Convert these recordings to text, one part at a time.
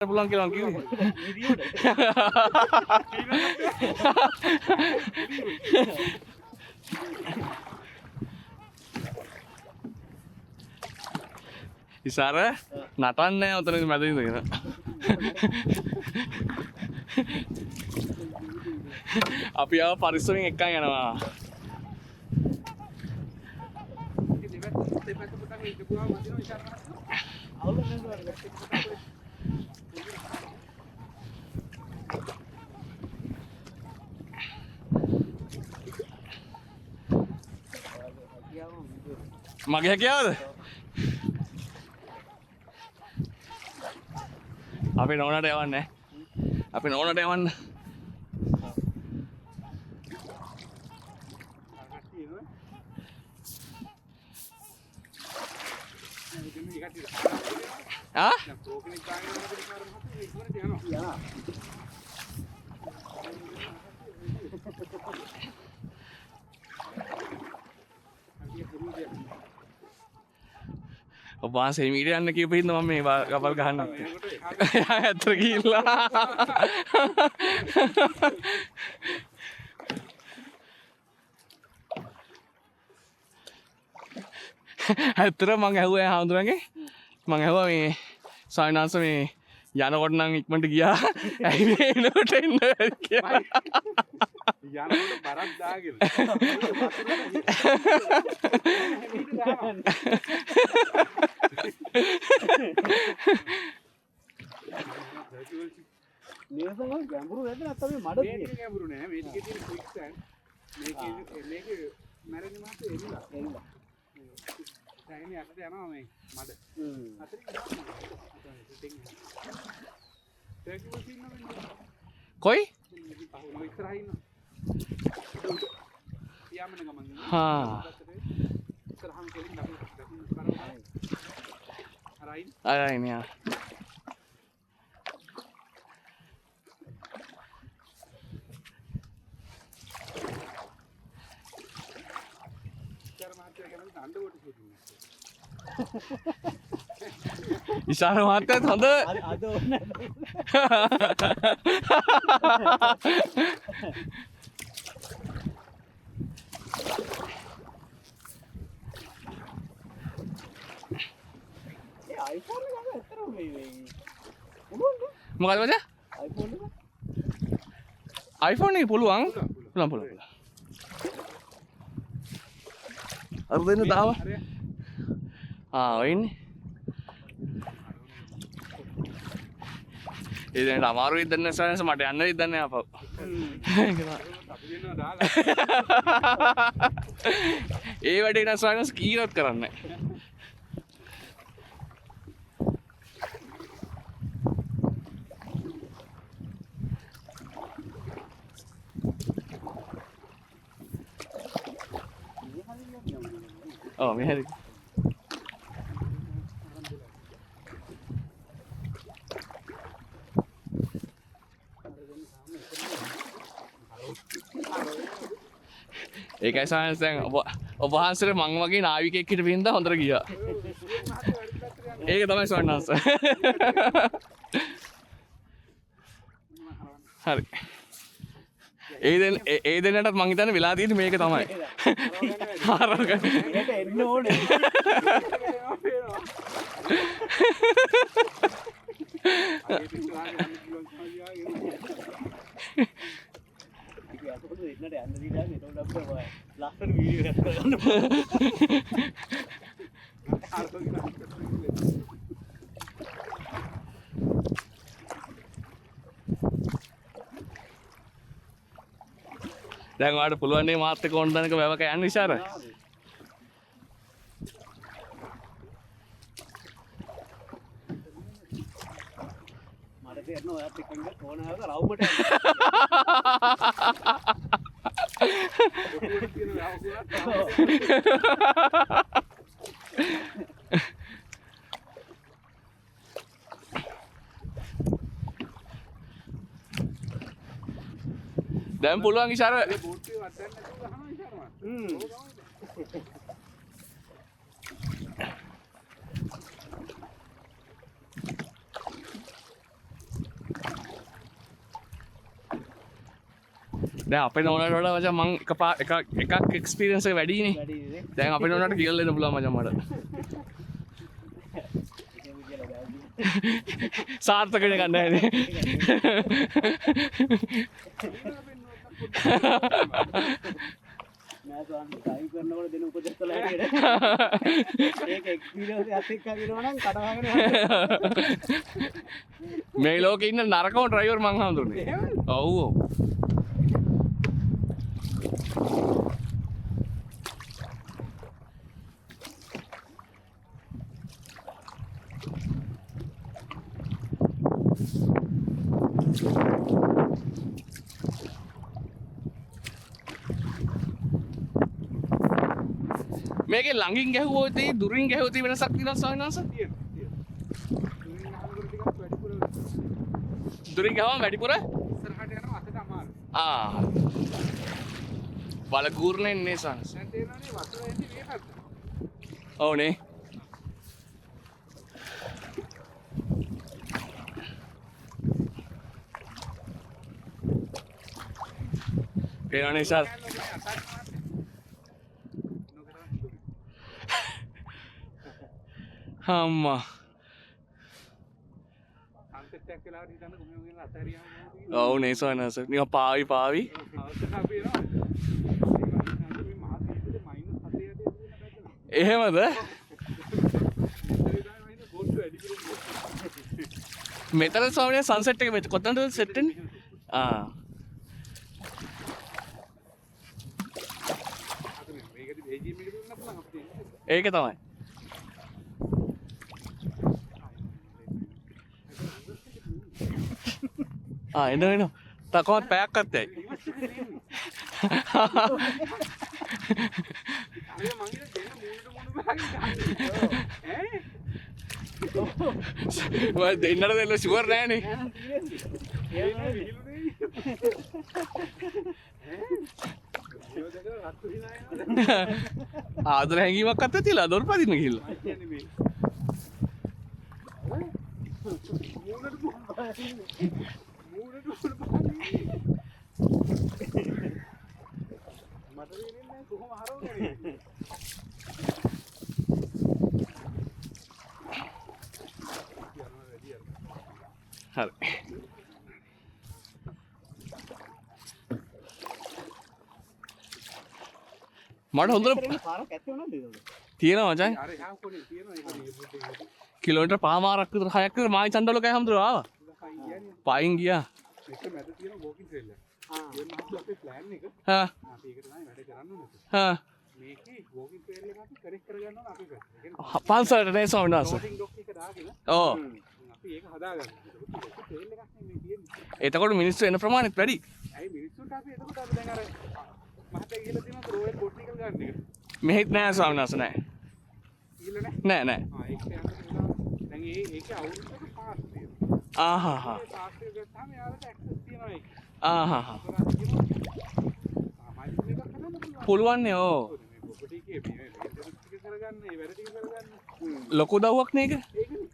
pulang kilang kiri. Isara නටන්නේ උතන මැද ඉඳගෙන. අපි ආව පරිස්සමෙන් එක්කන් යනවා. මගේ හැකියාවද? අපි නෝනට යවන්නේ. අපි නෝනට යවන්න. ආ? ඔබ වහන්සේ මීට යන්න කියපු හින්දා මම මේ කපල් ගහන්න. ඇත්තට ගිහිල්ලා. ඇත්තට මං ඇහුවා හාමුදුරන්ගේ මං ඇහුවා මේ සායනාංශ මේ යනකොට නම් ඉක්මනට ගියා. ඇයි මේ එනකොට එන්න කියලා. යනකොට බරක් දාගෙන. නිවසම ගැඹුරු නැද්ද නැත්නම් මේ මඩ තියෙන්නේ ගැඹුරු නෑ මේ ටිකේ තියෙන ක්වික් සෑන්ඩ් මේකේ මැරෙන්නේ මාත් එල්ලලා දැන් යකට යනවා මේ මඩ අතරින් කොයි පහුව ඉස්සරහින් යාමන ගමන් හා ඉස්සරහම කෙලින් අපි කරා අරයින් යා ඉෂාර මහත්තයාත් හොඳ අද ඕන iPhone එක ගන්න ඇත්තටම මේ මොකද මචං iPhone එක පුළුවන් අර දෙන්න දාව ඔය ඉන්නේ ඒ දැන් අමාරුයි දන්න සයන්ස් මට යන්න ඉදන්නේ අපව ඒ වැඩේ නම් සයන්ස් කීරත් කරන්නේ ඔව් මෙහෙරි ඒකයි සයන්ස් දැන් ඔබ වහන්සේට මං වගේ නාවිකයෙක් හිටපු හින්දා හොඳට ගියා. ඒක තමයි සයන්ස්. හරි. ඒ දෙන්නටත් මං හිතන්නේ වෙලා තියෙන්නේ මේක තමයි. ඒකට එන්න ඕනේ. ඉන්නට යන්න දීලා එතකොට අපිට ලස්සන වීඩියෝ එකක් කරගන්න දැන් ඔයාලට පුළුවන් නේ මාත් එක්ක ඕන දණක වැවක යන්න ඉෂාර. මට තේරෙනවා ඔයාත් එක්ක ඉන්න ඕන හැවක රවුමට දැන් පුළුවන් ඉෂාර. දැන් අපේ නෝනාට වඩා මචං මං එකක් එක්ස්පීරියන්ස් එක වැඩිනේ. දැන් අපේ නෝනාට කියලා දෙන්න පුළුවන් මචං මට. සාර්ථක වෙන්න ගන්න නැහැ නේ. නෑ සෝන් ඩ්‍රයිව් කරනකොට දෙන උපදෙස් වල හැටියට ඒක එක්ස්පීරියන්ස් එකක් එක්ක කියනවා නම් කඩාගෙන මේ ලෝකේ ඉන්න නරකම ඩ්‍රයිවර් මං හඳුන්නේ. ඔව් ඔව්. මේකේ ළඟින් ගැහුවොත් ඒ දුරින් ගැහුවොත් වෙනසක් තියෙනවා ස්වාමීන් වහන්සේ. දුරින් ගහම වැඩිපුර ඉස්සරහට යනවා අතට අමාරු. බලගූර්ණේ ඉන්නේ සංස්. දැන් තේරෙනවනේ වතුර එන්නේ මේ පැත්තට. ඔව්නේ. පේනවනේ සර්. අම්මා. සන්සෙට් එකක් වෙලාවට හිතන්න කොහොමද කියන අතහැරියාම මොකද? ඔව් නේ සෝනස. නිකන් පාවි. අවශ්‍යතාව අපි එනවා. මේ මහා දීපේ -7 එහෙමද? මෙතන ස්වාමීන් සන්සෙට් එක කොතනද සෙට් වෙන්නේ? ඒක තමයි. එන්න තකොත් පැයක් අත්තයි. දෙන්නට දෙන්න ෂුවර් නෑනේ. ආදර හැඟීමක් අත්ත තියලා දොර පදින්න ගිහිල්ලා. හරි. මට හොඳට පාරක් ඇත්තේ නැද්ද ඒක? තියෙනවා මචං. අර එහා කොනේ තියෙනවා ඒක. කිලෝමීටර් පහමාරක් විතර 6ක් විතර මායි චන්දවල කෑ හැමදෙර ආවා. පයින් ගියා. ඒක මැද තියෙන වෝකින් ට්‍රේල් එක. ඒ මාත් අපේ ප්ලෑන් එක. හා. අපි ඒක තමයි වැඩ කරන්න ඕනේ. හා. මේකේ වෝකින් ට්‍රේල් එක අපි කනෙක්ට් කරගන්න ඕනේ අපි පැත්තට. ඒ කියන්නේ පන්සලට නේ ස්වාමීන් වහන්සේ. ලෝඩින් ඩොක් එක දාගෙන ඔව්. අපි ඒක හදාගන්න. ඒක ට්‍රේල් එකක් නෙමෙයි තියෙන්නේ. එතකොට මිනිස්සු එන ප්‍රමාණයත් වැඩි. ඇයි මිනිස්සුන්ට අපි එතකොට අපි දැන් අර මහත්තයා කියලා තියෙනවා රෝයල් බොටනිකල් ගාඩන් එක. මෙහෙත් නෑ ස්වාමීන් වහන්සේ නෑ. කියලා නේ? නෑ නෑ. ඒක යන දැන් ඒකේ අවුරුද්දක පාස් තියෙනවා. ආහා. ඒ පාස් එක ගත්තාම යාළුවට ඇක්සස් තියෙනවා ඒක. ආහා. සාමාන්‍ය මේක කරන්න පුළුවන්. පුළුවන් නේ ඕ. මේ ප්‍රොපර්ටි එකේ මේ මෙන්ටනන්ස් ටික කරගන්න, ඒ වැඩ ටික කරගන්න. ලොකු දව්වක් නේ ඒක. ඒකනේ.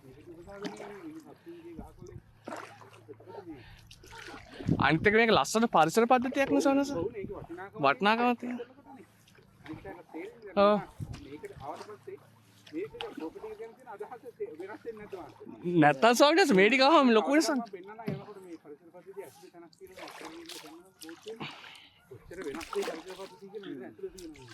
මේක උදාගෙන මේ හත්තිගේ ගහකොලේ. අනිත් එක මේක ලස්සන පරිසර පද්ධතියක් නේ ස්වාමීන් වහන්සේ. ඔව් මේක වටිනාකම වටිනාකමක් තියෙනවා. ඔව් මේකට ආවට පස්සේ මේක ප්‍රොපර්ටි එක ගැන තියෙන අදහස වෙනස් වෙන්නේ නැතුව නැත්තම් ස්වාමීන් වහන්සේ මේ ටික අහම ලොකු වෙනසක්. පෙන්නන යනකොට මේ පරිසර පද්ධතිය ඇතුලේ තැනක් තියෙනවා ඔච්චර වෙනස් වෙයි පරිසර පද්ධතිය කියන එක ඇතුලේ තියෙනවා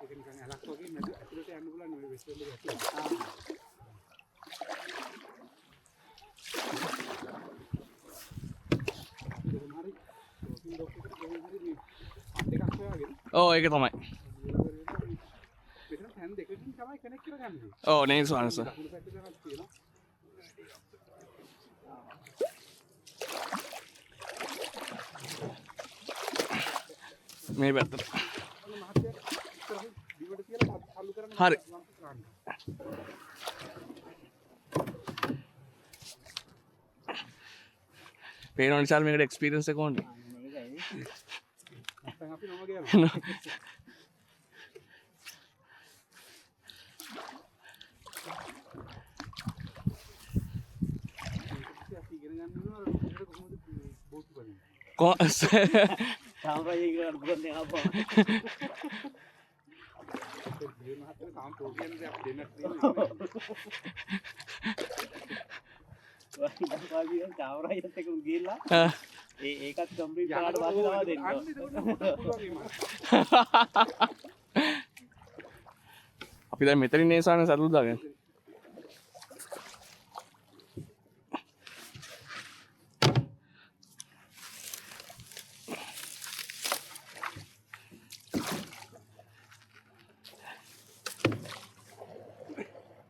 ඒක නිකන් ඇලක් වගේ නේද ඇතුලට යන්න පුළුවන් මේ වෙස්ටර්න් එක ඇතුලේ ඔව් ඒක තමයි. මෙතන තැන් දෙකකින් තමයි කනෙක්ට් කරගන්නේ. ඔව් නේ ස්වාමීන් වහන්සේ. දකුණු පැත්තේ තමයි තියෙනවා. මේ පැත්තට. දිවට තියලා අල්ලු කරන්න. හරි. පේනවා නිසාල් මේකට එක්ස්පීරියන්ස් එක ඕනේ. නැත්නම් අපි නොම ගියා. අපි ඉගෙන ගන්න ඕන කොහොමද බෝට් බලන්නේ. සාම්රාජික ගන්න පුළුවන් දැන් ආපහු. ඒ මහත්තයා තාම ප්‍රෝග්‍රෑම් එකක් දෙන්නත් තියෙනවා. වාගියන් සාම්රාජිකත් එක්ක ගිහිල්ලා ආ. ඒකත් කම්ප්ලීට් කරාට පස්සේ තමයි දෙන්න. අන්න ඒක පුළුවන් මේ මහත්තයා. අපි දැන් මෙතනින් ඒ සාන සතුටු දාගෙන.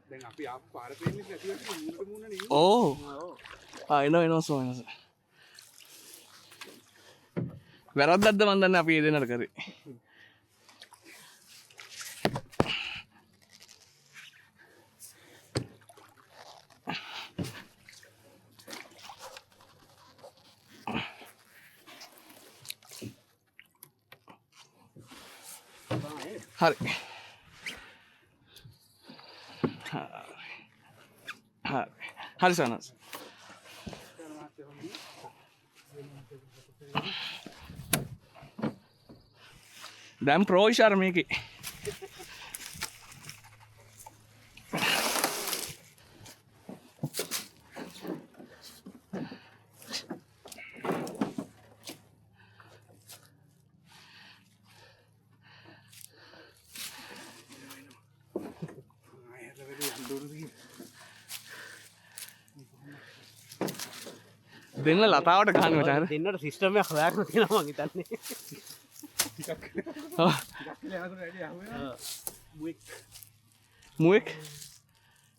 දැන් අපි ආපු පාර පෙන්නේ නැති වෙන්නේ මූණට මූණ නේ. ඕ. එනවා සෝනස. වැරද්දක්ද මන් දන්නේ අපි ඒ දෙන්නට කරේ. හරි. හරි සනස්. දැන් ප්‍රෝ ඉෂාර මේකේ. දෙන්න ලතාවට ගහන්න මචං. දෙන්නට සිස්ටම් එකක් හොයාගෙන තියෙනවා මං හිතන්නේ. ටිකක් ඔව්. කියලා යනකොට වැඩි අහුවෙනවා. මුෙක් මුවෙක්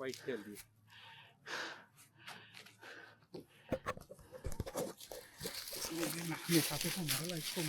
වයිට් ටෙල්දී. මේ සතේ කොහමද ඉක්කොම